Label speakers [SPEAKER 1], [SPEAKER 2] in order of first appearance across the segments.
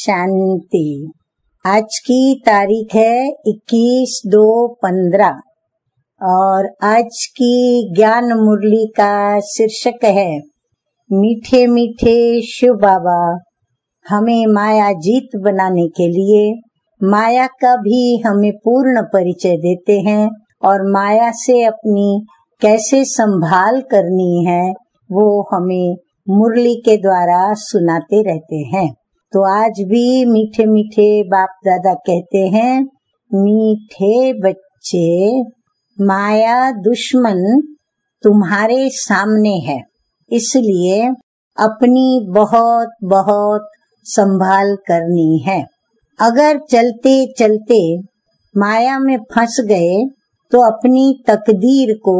[SPEAKER 1] शांति। आज की तारीख है 21/2/15 और आज की ज्ञान मुरली का शीर्षक है मीठे मीठे शिव बाबा हमें माया जीत बनाने के लिए माया का भी हमें पूर्ण परिचय देते हैं और माया से अपनी कैसे संभाल करनी है वो हमें मुरली के द्वारा सुनाते रहते हैं। तो आज भी मीठे मीठे बाप दादा कहते हैं, मीठे बच्चे माया दुश्मन तुम्हारे सामने है, इसलिए अपनी बहुत बहुत संभाल करनी है। अगर चलते चलते माया में फंस गए तो अपनी तकदीर को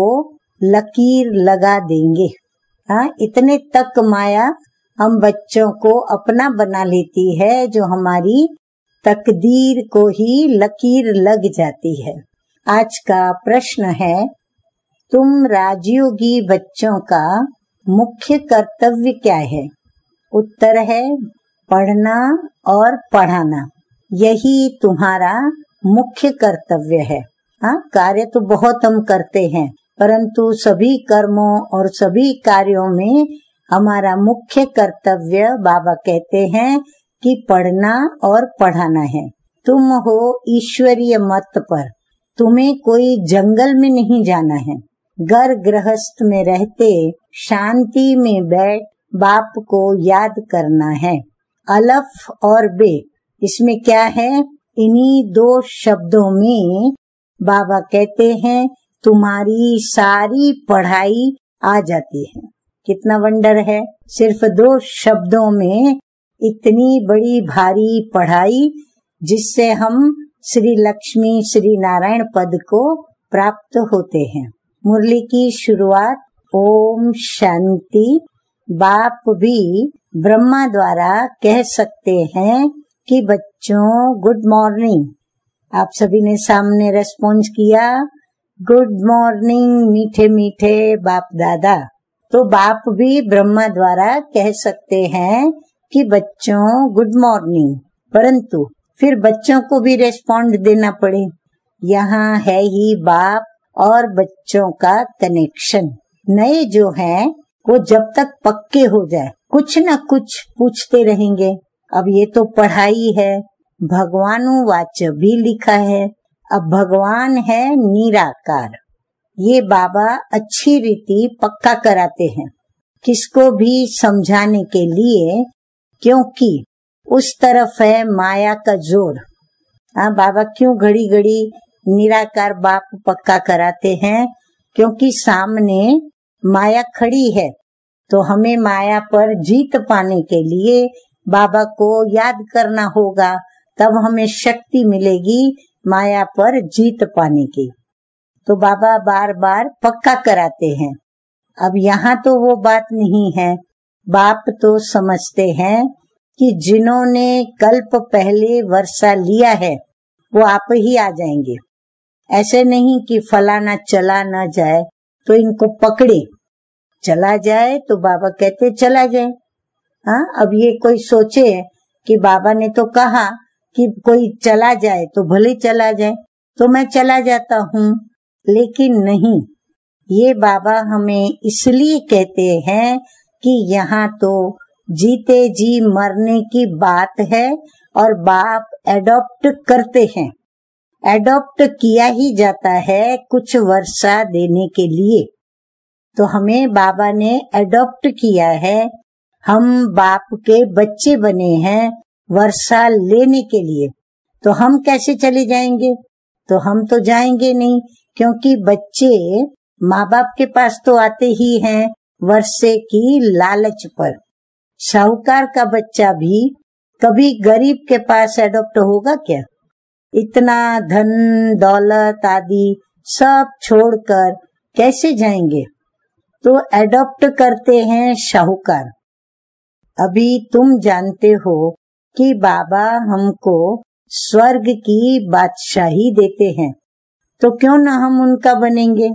[SPEAKER 1] लकीर लगा देंगे। इतने तक माया हम बच्चों को अपना बना लेती है जो हमारी तकदीर को ही लकीर लग जाती है। आज का प्रश्न है, तुम राजयोगी बच्चों का मुख्य कर्तव्य क्या है? उत्तर है पढ़ना और पढ़ाना। यही तुम्हारा मुख्य कर्तव्य है। कार्य तो बहुत हम करते हैं, परंतु सभी कर्मों और सभी कार्यों में हमारा मुख्य कर्तव्य बाबा कहते हैं कि पढ़ना और पढ़ाना है। तुम हो ईश्वरीय मत पर, तुम्हें कोई जंगल में नहीं जाना है। घर गृहस्थ में रहते शांति में बैठ बाप को याद करना है। अलफ और बे, इसमें क्या है? इन्हीं दो शब्दों में बाबा कहते हैं तुम्हारी सारी पढ़ाई आ जाती है। कितना वंडर है, सिर्फ दो शब्दों में इतनी बड़ी भारी पढ़ाई जिससे हम श्री लक्ष्मी श्री नारायण पद को प्राप्त होते हैं। मुरली की शुरुआत ओम शांति। बाप भी ब्रह्मा द्वारा कह सकते हैं कि बच्चों गुड मॉर्निंग। आप सभी ने सामने रेस्पॉन्स किया, गुड मॉर्निंग मीठे मीठे बाप दादा। तो बाप भी ब्रह्मा द्वारा कह सकते हैं कि बच्चों गुड मॉर्निंग, परंतु फिर बच्चों को भी रेस्पॉन्ड देना पड़े। यहाँ है ही बाप और बच्चों का कनेक्शन। नए जो हैं वो जब तक पक्के हो जाए कुछ न कुछ पूछते रहेंगे। अब ये तो पढ़ाई है, भगवानुवाच भी लिखा है। अब भगवान है निराकार, ये बाबा अच्छी रीति पक्का कराते हैं किसको भी समझाने के लिए, क्योंकि उस तरफ है माया का जोर। बाबा क्यों घड़ी घड़ी निराकार बाप पक्का कराते हैं? क्योंकि सामने माया खड़ी है, तो हमें माया पर जीत पाने के लिए बाबा को याद करना होगा, तब हमें शक्ति मिलेगी माया पर जीत पाने की। तो बाबा बार बार पक्का कराते हैं। अब यहाँ तो वो बात नहीं है। बाप तो समझते हैं कि जिन्होंने कल्प पहले वर्षा लिया है वो आप ही आ जाएंगे। ऐसे नहीं कि फलाना चला न जाए तो इनको पकड़े, चला जाए तो बाबा कहते चला जाए। अब ये कोई सोचे कि बाबा ने तो कहा कि कोई चला जाए तो भले चला जाए, तो मैं चला जाता हूँ, लेकिन नहीं। ये बाबा हमें इसलिए कहते हैं कि यहाँ तो जीते जी मरने की बात है और बाप एडॉप्ट करते हैं। एडॉप्ट किया ही जाता है कुछ वर्षा देने के लिए। तो हमें बाबा ने एडॉप्ट किया है, हम बाप के बच्चे बने हैं वर्षा लेने के लिए। तो हम कैसे चले जाएंगे? तो हम तो जाएंगे नहीं, क्योंकि बच्चे माँ बाप के पास तो आते ही हैं वर्षे की लालच पर। साहूकार का बच्चा भी कभी गरीब के पास एडॉप्ट होगा क्या? इतना धन दौलत आदि सब छोड़कर कैसे जाएंगे? तो एडॉप्ट करते हैं साहूकार। अभी तुम जानते हो कि बाबा हमको स्वर्ग की बादशाही देते हैं, तो क्यों न हम उनका बनेंगे?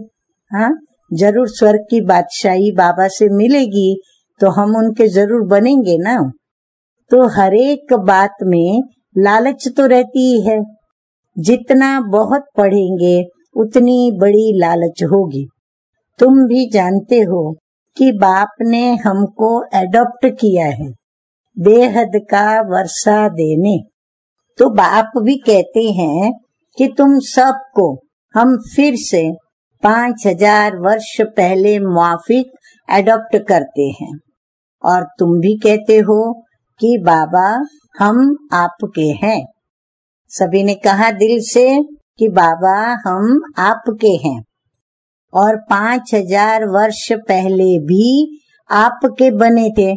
[SPEAKER 1] जरूर स्वर्ग की बादशाही बाबा से मिलेगी तो हम उनके जरूर बनेंगे ना। तो हर एक बात में लालच तो रहती ही है। जितना बहुत पढ़ेंगे उतनी बड़ी लालच होगी। तुम भी जानते हो कि बाप ने हमको एडॉप्ट किया है बेहद का वर्षा देने। तो बाप भी कहते हैं कि तुम सबको हम फिर से 5000 वर्ष पहले मुआफिक एडॉप्ट करते हैं। और तुम भी कहते हो कि बाबा हम आपके हैं। सभी ने कहा दिल से कि बाबा हम आपके हैं। और 5000 वर्ष पहले भी आपके बने थे।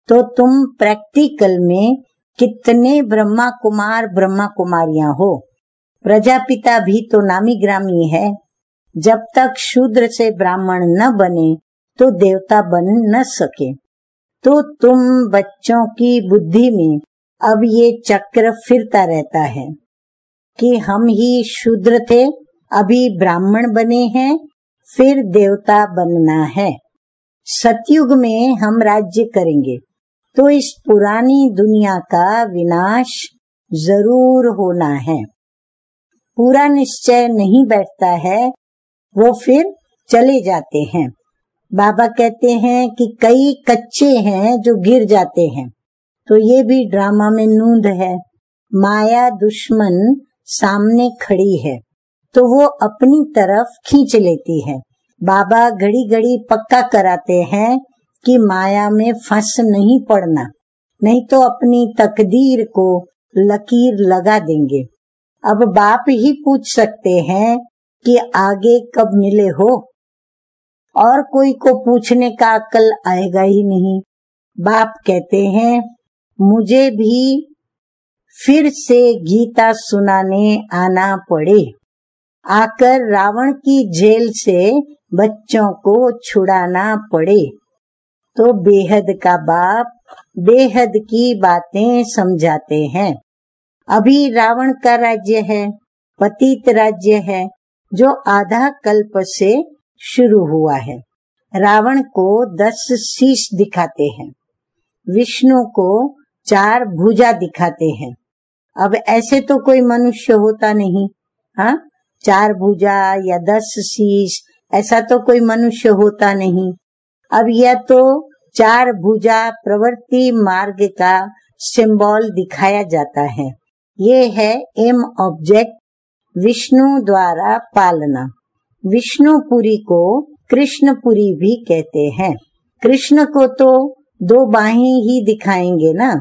[SPEAKER 1] तो तुम प्रैक्टिकल में कितने ब्रह्मा कुमार ब्रह्मा कुमारियां हो। प्रजापिता भी तो नामी ग्रामी है। जब तक शूद्र से ब्राह्मण न बने तो देवता बन न सके। तो तुम बच्चों की बुद्धि में अब ये चक्र फिरता रहता है कि हम ही शूद्र थे, अभी ब्राह्मण बने हैं, फिर देवता बनना है। सतयुग में हम राज्य करेंगे तो इस पुरानी दुनिया का विनाश जरूर होना है। पूरा निश्चय नहीं बैठता है, वो फिर चले जाते हैं। बाबा कहते हैं कि कई कच्चे हैं जो गिर जाते हैं। तो ये भी ड्रामा में नूंद है। माया दुश्मन सामने खड़ी है तो वो अपनी तरफ खींच लेती है। बाबा घड़ी घड़ी पक्का कराते हैं कि माया में फंस नहीं पड़ना, नहीं तो अपनी तकदीर को लकीर लगा देंगे। अब बाप ही पूछ सकते हैं कि आगे कब मिले हो, और कोई को पूछने का अक्ल आएगा ही नहीं। बाप कहते हैं मुझे भी फिर से गीता सुनाने आना पड़े, आकर रावण की जेल से बच्चों को छुड़ाना पड़े। तो बेहद का बाप बेहद की बातें समझाते हैं। अभी रावण का राज्य है, पतित राज्य है, जो आधा कल्प से शुरू हुआ है। रावण को 10 शीश दिखाते हैं, विष्णु को 4 भुजा दिखाते हैं। अब ऐसे तो कोई मनुष्य होता नहीं, हाँ 4 भुजा या 10 शीश ऐसा तो कोई मनुष्य होता नहीं। अब यह तो 4 भुजा प्रवृत्ति मार्ग का सिंबल दिखाया जाता है। ये है एम ऑब्जेक्ट, विष्णु द्वारा पालना। विष्णुपुरी को कृष्णपुरी भी कहते हैं। कृष्ण को तो 2 बाहें ही दिखाएंगे ना,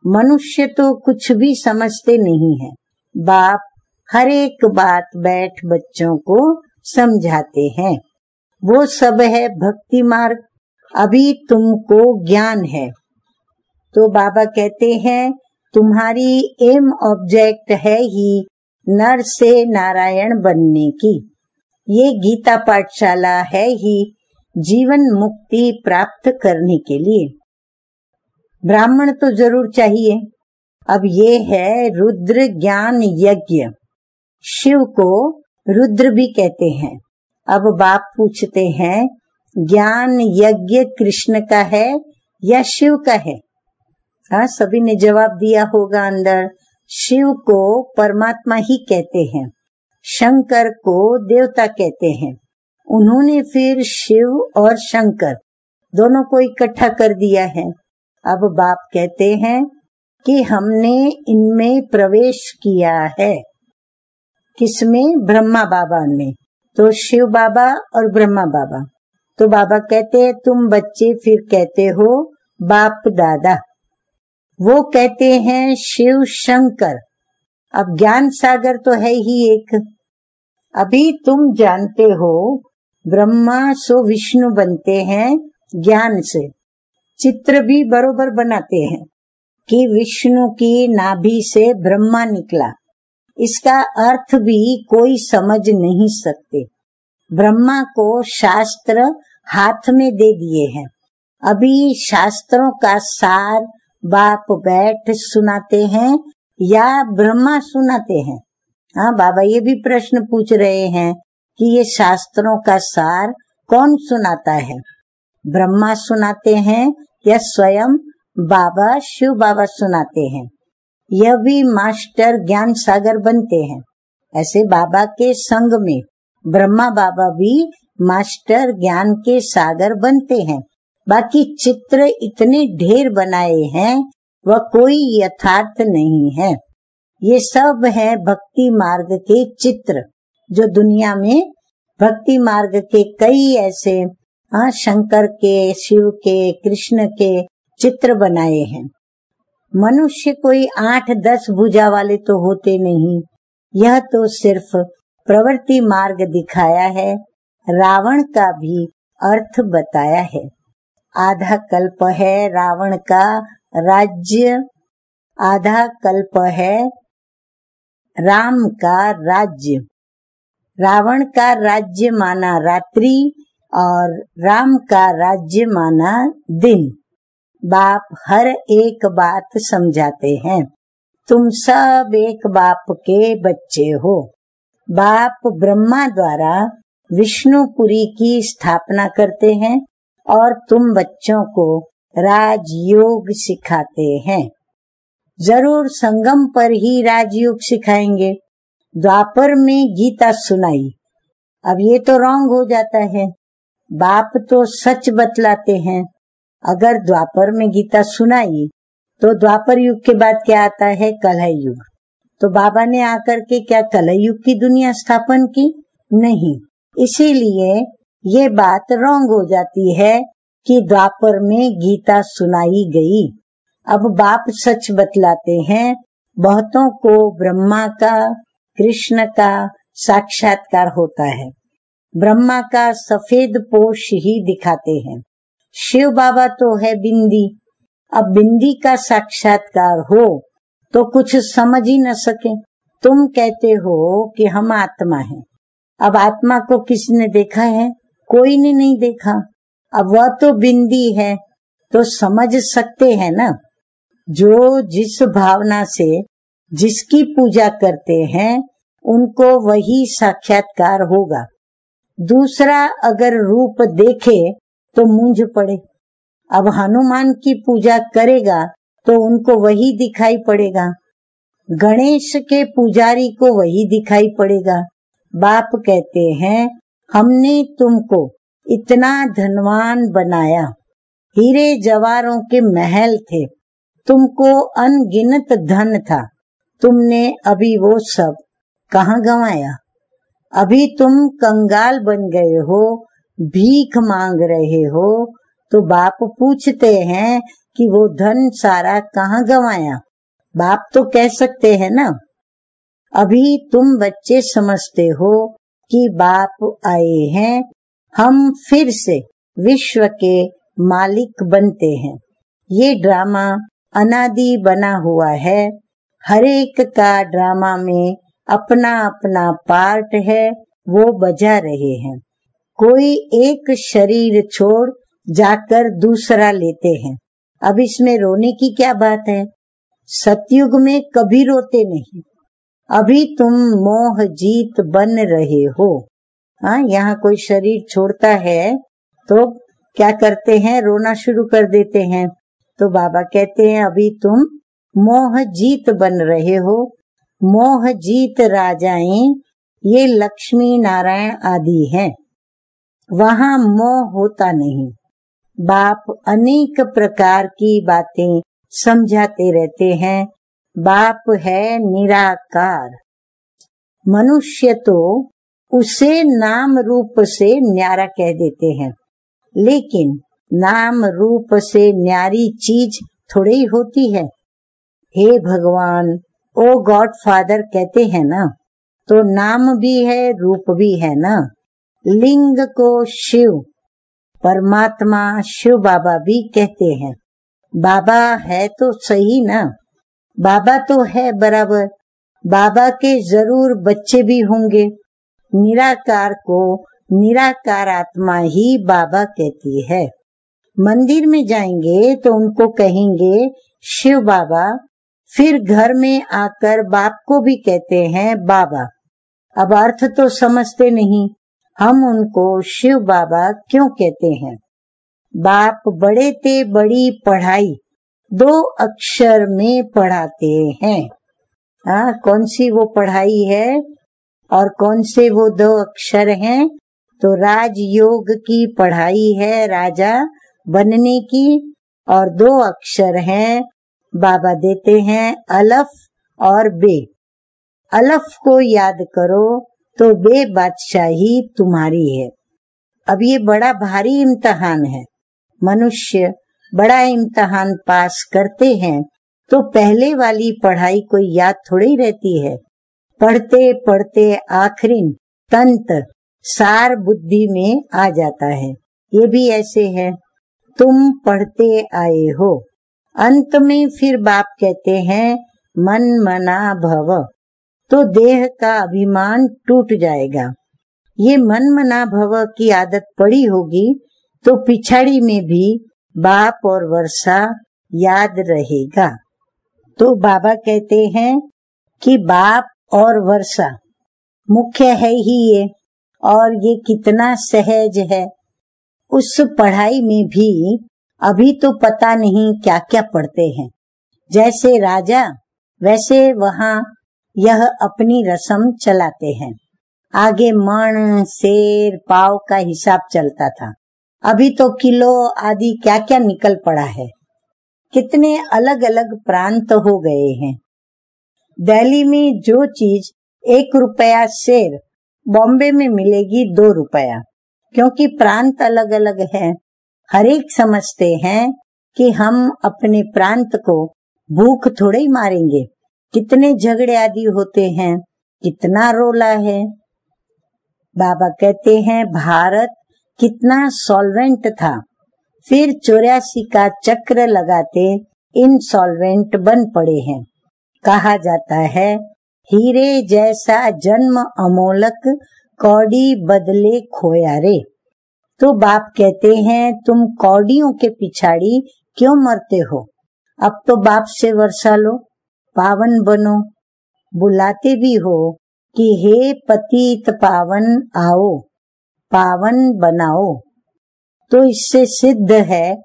[SPEAKER 1] मनुष्य तो कुछ भी समझते नहीं है। बाप हर एक बात बैठ बच्चों को समझाते हैं। वो सब है भक्ति मार्ग, अभी तुमको ज्ञान है। तो बाबा कहते हैं तुम्हारी एम ऑब्जेक्ट है ही नर से नारायण बनने की। ये गीता पाठशाला है ही जीवन मुक्ति प्राप्त करने के लिए। ब्राह्मण तो जरूर चाहिए। अब ये है रुद्र ज्ञान यज्ञ। शिव को रुद्र भी कहते हैं। अब बाप पूछते हैं ज्ञान यज्ञ कृष्ण का है या शिव का है? हाँ, सभी ने जवाब दिया होगा अंदर। शिव को परमात्मा ही कहते हैं, शंकर को देवता कहते हैं। उन्होंने फिर शिव और शंकर दोनों को इकट्ठा कर दिया है। अब बाप कहते हैं कि हमने इनमें प्रवेश किया है। किसमें? ब्रह्मा बाबा में। तो शिव बाबा और ब्रह्मा बाबा। तो बाबा कहते हैं तुम बच्चे फिर कहते हो बाप दादा, वो कहते हैं शिव शंकर। अब ज्ञान सागर तो है ही एक। अभी तुम जानते हो ब्रह्मा सो विष्णु बनते हैं ज्ञान से। चित्र भी बरोबर बनाते हैं कि विष्णु की नाभि से ब्रह्मा निकला। इसका अर्थ भी कोई समझ नहीं सकते। ब्रह्मा को शास्त्र हाथ में दे दिए हैं। अभी शास्त्रों का सार बाप बैठ सुनाते हैं या ब्रह्मा सुनाते हैं? हाँ, बाबा ये भी प्रश्न पूछ रहे हैं कि ये शास्त्रों का सार कौन सुनाता है? ब्रह्मा सुनाते हैं या स्वयं बाबा शिव बाबा सुनाते हैं। यह भी मास्टर ज्ञान सागर बनते हैं। ऐसे बाबा के संग में ब्रह्मा बाबा भी मास्टर ज्ञान के सागर बनते हैं। बाकी चित्र इतने ढेर बनाए हैं वह कोई यथार्थ नहीं है। ये सब है भक्ति मार्ग के चित्र, जो दुनिया में भक्ति मार्ग के कई ऐसे शंकर के, शिव के, कृष्ण के चित्र बनाए हैं। मनुष्य कोई 8-10 भुजा वाले तो होते नहीं। यह तो सिर्फ प्रवृत्ति मार्ग दिखाया है, रावण का भी अर्थ बताया है। आधा कल्प है रावण का राज्य, आधा कल्प है राम का राज्य। रावण का राज्य माना रात्रि और राम का राज्य माना दिन। बाप हर एक बात समझाते हैं। तुम सब एक बाप के बच्चे हो। बाप ब्रह्मा द्वारा विष्णुपुरी की स्थापना करते हैं और तुम बच्चों को राजयोग सिखाते हैं। जरूर संगम पर ही राजयोग सिखाएंगे। द्वापर में गीता सुनाई, अब ये तो रॉन्ग हो जाता है। बाप तो सच बतलाते हैं। अगर द्वापर में गीता सुनाई तो द्वापर युग के बाद क्या आता है? कलह युग। तो बाबा ने आकर के क्या कलह युग की दुनिया स्थापन की? नहीं। इसीलिए ये बात रॉन्ग हो जाती है कि द्वापर में गीता सुनाई गई। अब बाप सच बतलाते हैं। बहुतों को ब्रह्मा का, कृष्ण का साक्षात्कार होता है। ब्रह्मा का सफेद पोष ही दिखाते हैं। शिव बाबा तो है बिंदी। अब बिंदी का साक्षात्कार हो तो कुछ समझ ही न सके। तुम कहते हो कि हम आत्मा हैं। अब आत्मा को किसने देखा है? कोई ने नहीं देखा। अब वह तो बिंदी है तो समझ सकते हैं ना। जो जिस भावना से जिसकी पूजा करते हैं उनको वही साक्षात्कार होगा। दूसरा अगर रूप देखे तो मूंझ पड़े। अब हनुमान की पूजा करेगा तो उनको वही दिखाई पड़ेगा। गणेश के पुजारी को वही दिखाई पड़ेगा। बाप कहते हैं हमने तुमको इतना धनवान बनाया, हीरे जवाहरों के महल थे, तुमको अनगिनत धन था, तुमने अभी वो सब कहाँ गंवाया? अभी तुम कंगाल बन गए हो, भीख मांग रहे हो। तो बाप पूछते हैं कि वो धन सारा कहाँ गंवाया? बाप तो कह सकते हैं ना। अभी तुम बच्चे समझते हो कि बाप आए हैं, हम फिर से विश्व के मालिक बनते हैं। ये ड्रामा अनादि बना हुआ है। हर एक का ड्रामा में अपना अपना पार्ट है, वो बजा रहे हैं। कोई एक शरीर छोड़ जाकर दूसरा लेते हैं। अब इसमें रोने की क्या बात है? सतयुग में कभी रोते नहीं। अभी तुम मोह जीत बन रहे हो। हाँ, यहाँ कोई शरीर छोड़ता है तो क्या करते हैं? रोना शुरू कर देते हैं। तो बाबा कहते हैं अभी तुम मोह जीत बन रहे हो। मोह जीत राजाएं ये लक्ष्मी नारायण आदि हैं। वहाँ मोह होता नहीं। बाप अनेक प्रकार की बातें समझाते रहते हैं। बाप है निराकार। मनुष्य तो उसे नाम रूप से न्यारा कह देते हैं, लेकिन नाम रूप से न्यारी चीज थोड़ी होती है। हे भगवान, ओ गॉड फादर कहते हैं ना, तो नाम भी है, रूप भी है ना। लिंग को शिव, परमात्मा शिव बाबा भी कहते हैं। बाबा है तो सही ना। बाबा तो है बराबर। बाबा के जरूर बच्चे भी होंगे। निराकार को निराकार आत्मा ही बाबा कहती है। मंदिर में जाएंगे तो उनको कहेंगे शिव बाबा, फिर घर में आकर बाप को भी कहते हैं बाबा। अब अर्थ तो समझते नहीं, हम उनको शिव बाबा क्यों कहते हैं? बाप बड़े थे बड़ी पढ़ाई, 2 अक्षर में पढ़ाते हैं। कौन सी वो पढ़ाई है और कौन से वो 2 अक्षर हैं? तो राजयोग की पढ़ाई है राजा बनने की, और 2 अक्षर हैं, बाबा देते हैं अलफ और बे। अलफ को याद करो तो बे बादशाही तुम्हारी है। अब ये बड़ा भारी इम्तिहान है। मनुष्य बड़ा इम्तिहान पास करते हैं तो पहले वाली पढ़ाई कोई याद थोड़ी रहती है। पढ़ते पढ़ते आखिरी तंत्र सार बुद्धि में आ जाता है। ये भी ऐसे है, तुम पढ़ते आए हो। अंत में फिर बाप कहते हैं मन मना भव, तो देह का अभिमान टूट जाएगा। ये मन मना भव की आदत पड़ी होगी तो पिछाड़ी में भी बाप और वर्षा याद रहेगा। तो बाबा कहते हैं कि बाप और वर्षा मुख्य है ही ये, और ये कितना सहज है। उस पढ़ाई में भी अभी तो पता नहीं क्या क्या पढ़ते हैं। जैसे राजा वैसे वहाँ यह अपनी रस्म चलाते हैं। आगे मण सेर पाव का हिसाब चलता था, अभी तो किलो आदि क्या क्या निकल पड़ा है। कितने अलग अलग प्रांत हो गए हैं। दिल्ली में जो चीज 1 रुपया सेर बॉम्बे में मिलेगी 2 रुपया, क्योंकि प्रांत अलग अलग है। हर एक समझते हैं कि हम अपने प्रांत को भूख थोड़े ही मारेंगे। कितने झगड़े आदि होते हैं, कितना रोला है। बाबा कहते हैं भारत कितना सॉल्वेंट था, फिर 84 का चक्र लगाते इनसॉल्वेंट बन पड़े हैं। कहा जाता है हीरे जैसा जन्म अमोलक, कौड़ी बदले खोया रे। तो बाप कहते हैं तुम कौड़ियों के पिछाड़ी क्यों मरते हो? अब तो बाप से वर्षा लो, पावन बनो। बुलाते भी हो कि हे पतित पावन आओ, पावन बनाओ। तो इससे सिद्ध है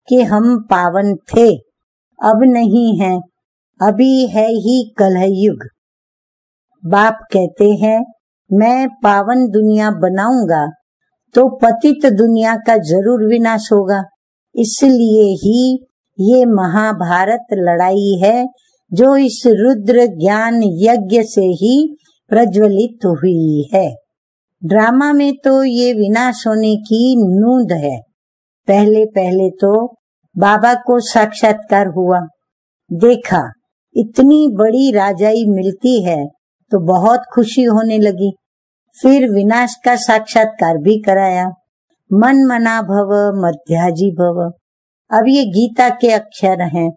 [SPEAKER 1] कि हम पावन थे, अब नहीं है, अभी है ही कलयुग। बाप कहते हैं मैं पावन दुनिया बनाऊंगा तो पतित दुनिया का जरूर विनाश होगा। इसलिए ही ये महाभारत लड़ाई है जो इस रुद्र ज्ञान यज्ञ से ही प्रज्वलित हुई है। ड्रामा में तो ये विनाश होने की नूंद है। पहले पहले तो बाबा को साक्षात्कार हुआ, देखा इतनी बड़ी राजाई मिलती है तो बहुत खुशी होने लगी। फिर विनाश का साक्षात्कार भी कराया, मन मना भव मध्याजी भव। अब ये गीता के अक्षर हैं,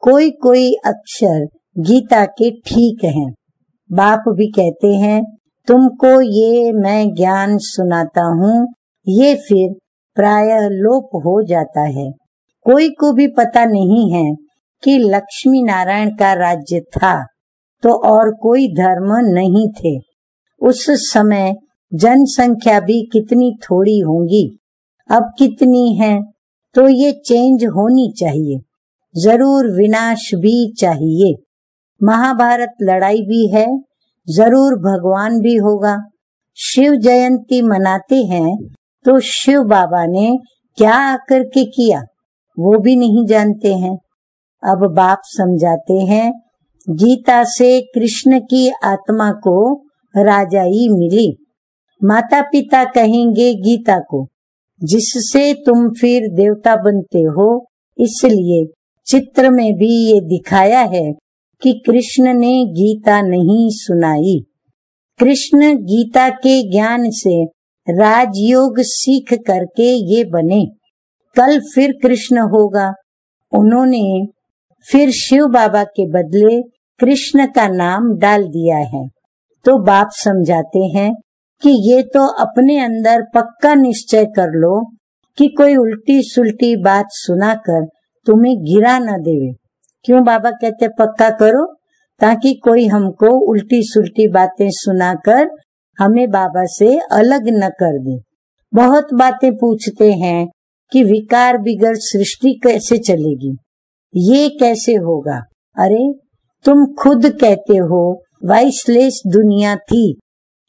[SPEAKER 1] कोई कोई अक्षर गीता के ठीक हैं। बाप भी कहते हैं तुमको ये मैं ज्ञान सुनाता हूँ, ये फिर प्रायः लोप हो जाता है। कोई को भी पता नहीं है कि लक्ष्मी नारायण का राज्य था तो और कोई धर्म नहीं थे। उस समय जनसंख्या भी कितनी थोड़ी होंगी, अब कितनी है। तो ये चेंज होनी चाहिए, जरूर विनाश भी चाहिए। महाभारत लड़ाई भी है, जरूर भगवान भी होगा। शिव जयंती मनाते हैं तो शिव बाबा ने क्या आकर के किया वो भी नहीं जानते हैं। अब बाप समझाते हैं गीता से कृष्ण की आत्मा को राजाई मिली। माता पिता कहेंगे गीता को, जिससे तुम फिर देवता बनते हो। इसलिए चित्र में भी ये दिखाया है कि कृष्ण ने गीता नहीं सुनाई। कृष्ण गीता के ज्ञान से राजयोग सीख करके ये बने। कल फिर कृष्ण होगा। उन्होंने फिर शिव बाबा के बदले कृष्ण का नाम डाल दिया है। तो बाप समझाते हैं कि ये तो अपने अंदर पक्का निश्चय कर लो कि कोई उल्टी सुल्टी बात सुनाकर तुम्हें गिरा न देवे। क्यों बाबा कहते पक्का करो? ताकि कोई हमको उल्टी सुल्टी बातें सुनाकर हमें बाबा से अलग न कर दे। बहुत बातें पूछते हैं कि विकार बिगड़ सृष्टि कैसे चलेगी। ये कैसे होगा? अरे तुम खुद कहते हो वाइसलेस दुनिया थी,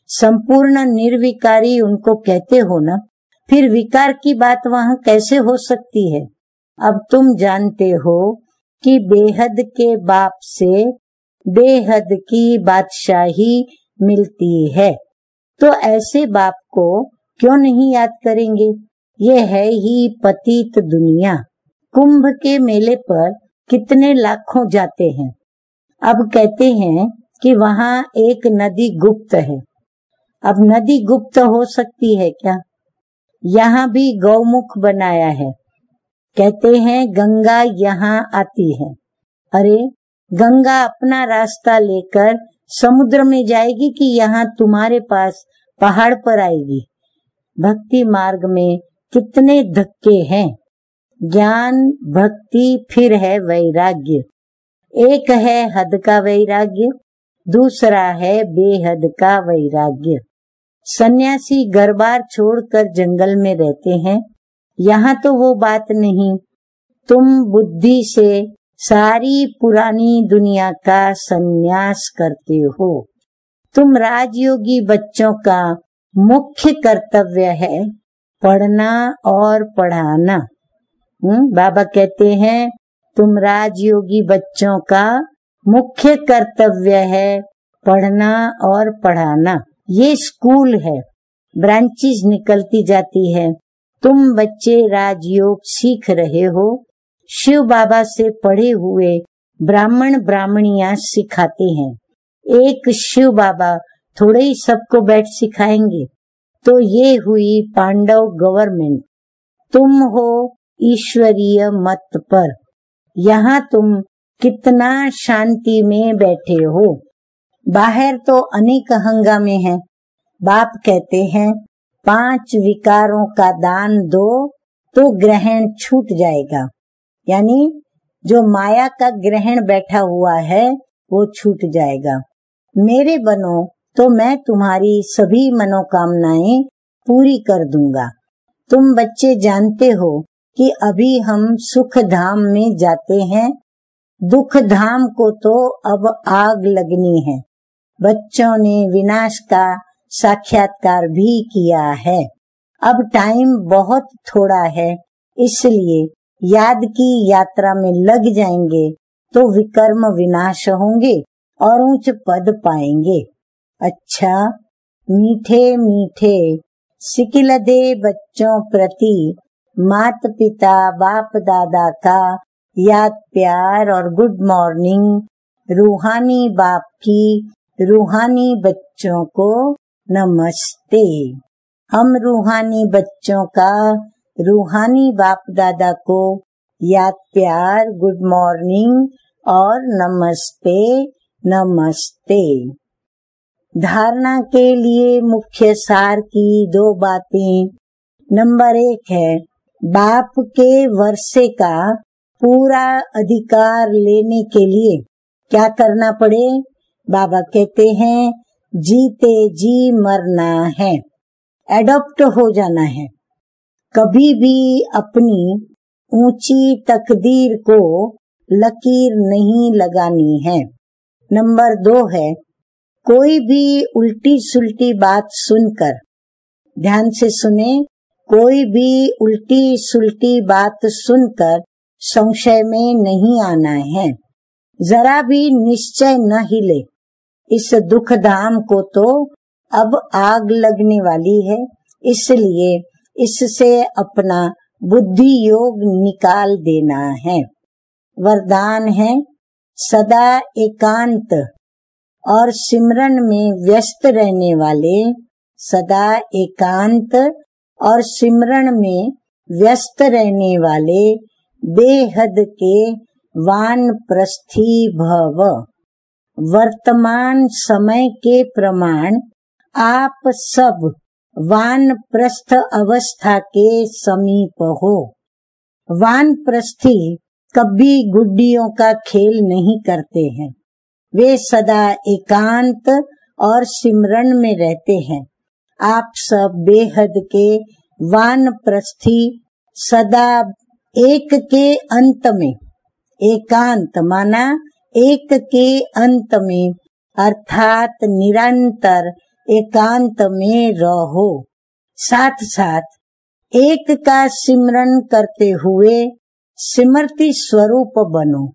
[SPEAKER 1] संपूर्ण निर्विकारी उनको कहते हो ना, फिर विकार की बात वहां कैसे हो सकती है? अब तुम जानते हो कि बेहद के बाप से बेहद की बादशाही मिलती है, तो ऐसे बाप को क्यों नहीं याद करेंगे? ये है ही पतित दुनिया। कुंभ के मेले पर कितने लाखों जाते हैं। अब कहते हैं कि वहां एक नदी गुप्त है। अब नदी गुप्त हो सकती है क्या? यहाँ भी गौमुख बनाया है। कहते हैं गंगा यहाँ आती है। अरे गंगा अपना रास्ता लेकर समुद्र में जाएगी कि यहाँ तुम्हारे पास पहाड़ पर आएगी? भक्ति मार्ग में कितने धक्के हैं। ज्ञान, भक्ति, फिर है वैराग्य। एक है हद का वैराग्य, दूसरा है बेहद का वैराग्य। सन्यासी घर बार छोड़कर जंगल में रहते हैं, यहाँ तो वो बात नहीं। तुम बुद्धि से सारी पुरानी दुनिया का सन्यास करते हो। तुम राजयोगी बच्चों का मुख्य कर्तव्य है पढ़ना और पढ़ाना। बाबा कहते हैं तुम राजयोगी बच्चों का मुख्य कर्तव्य है पढ़ना और पढ़ाना। ये स्कूल है, ब्रांचेस निकलती जाती है। तुम बच्चे राजयोग सीख रहे हो। शिव बाबा से पढ़े हुए ब्राह्मण ब्राह्मणियां सिखाते हैं। एक शिव बाबा थोड़े ही सबको बैठ सिखाएंगे। तो ये हुई पांडव गवर्नमेंट। तुम हो ईश्वरीय मत पर। यहाँ तुम कितना शांति में बैठे हो। बाहर तो अनेक हंगामे हैं। बाप कहते हैं 5 विकारों का दान दो तो ग्रहण छूट जाएगा। यानी जो माया का ग्रहण बैठा हुआ है वो छूट जाएगा। मेरे बनो तो मैं तुम्हारी सभी मनोकामनाएं पूरी कर दूंगा। तुम बच्चे जानते हो कि अभी हम सुख धाम में जाते हैं, दुख धाम को तो अब आग लगनी है। बच्चों ने विनाश का साक्षात्कार भी किया है। अब टाइम बहुत थोड़ा है, इसलिए याद की यात्रा में लग जाएंगे तो विकर्म विनाश होंगे और उच्च पद पाएंगे। अच्छा, मीठे मीठे सिकिल दे बच्चों प्रति माता पिता बाप दादा का याद प्यार और गुड मॉर्निंग। रूहानी बाप की रूहानी बच्चों को नमस्ते। हम रूहानी बच्चों का रूहानी बाप दादा को याद प्यार, गुड मॉर्निंग और नमस्ते नमस्ते। धारणा के लिए मुख्य सार की 2 बातें। नंबर 1 है बाप के वर्षे का पूरा अधिकार लेने के लिए क्या करना पड़े? बाबा कहते हैं जीते जी मरना है, एडॉप्ट हो जाना है। कभी भी अपनी ऊंची तकदीर को लकीर नहीं लगानी है। नंबर 2 है कोई भी उल्टी सुल्टी बात सुनकर, ध्यान से सुने, कोई भी उल्टी सुल्टी बात सुनकर संशय में नहीं आना है। जरा भी निश्चय न हिले। इस दुख धाम को तो अब आग लगने वाली है, इसलिए इससे अपना बुद्धि योग निकाल देना है। वरदान है सदा एकांत और सिमरन में व्यस्त रहने वाले, सदा एकांत और सिमरन में व्यस्त रहने वाले बेहद के वानप्रस्थी भव। वर्तमान समय के प्रमाण आप सब वानप्रस्थ अवस्था के समीप हो। वानप्रस्थी कभी गुड्डियों का खेल नहीं करते हैं। वे सदा एकांत और सिमरन में रहते हैं। आप सब बेहद के वानप्रस्थी सदा एक के अंत में एकांत माना एक के अंत में, अर्थात निरंतर एकांत में रहो। साथ साथ एक का सिमरन करते हुए स्मृति स्वरूप बनो।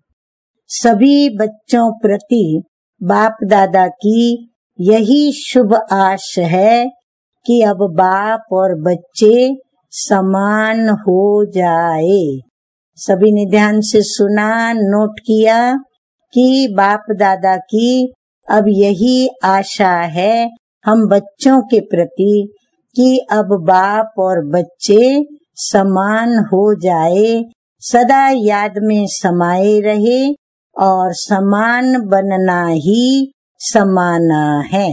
[SPEAKER 1] सभी बच्चों प्रति बाप दादा की यही शुभ आश है कि अब बाप और बच्चे समान हो जाए। सभी ने ध्यान से सुना, नोट किया कि बाप दादा की अब यही आशा है हम बच्चों के प्रति कि अब बाप और बच्चे समान हो जाए, सदा याद में समाये रहे और समान बनना ही समाना है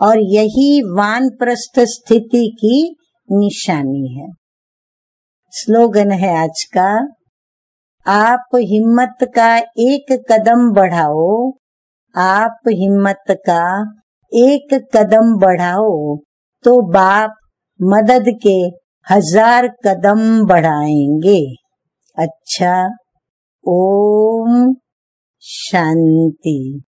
[SPEAKER 1] और यही वानप्रस्थ स्थिति की निशानी है। स्लोगन है आज का, आप हिम्मत का एक कदम बढ़ाओ, आप हिम्मत का एक कदम बढ़ाओ तो बाप मदद के 1000 कदम बढ़ाएंगे। अच्छा, ओम शांति।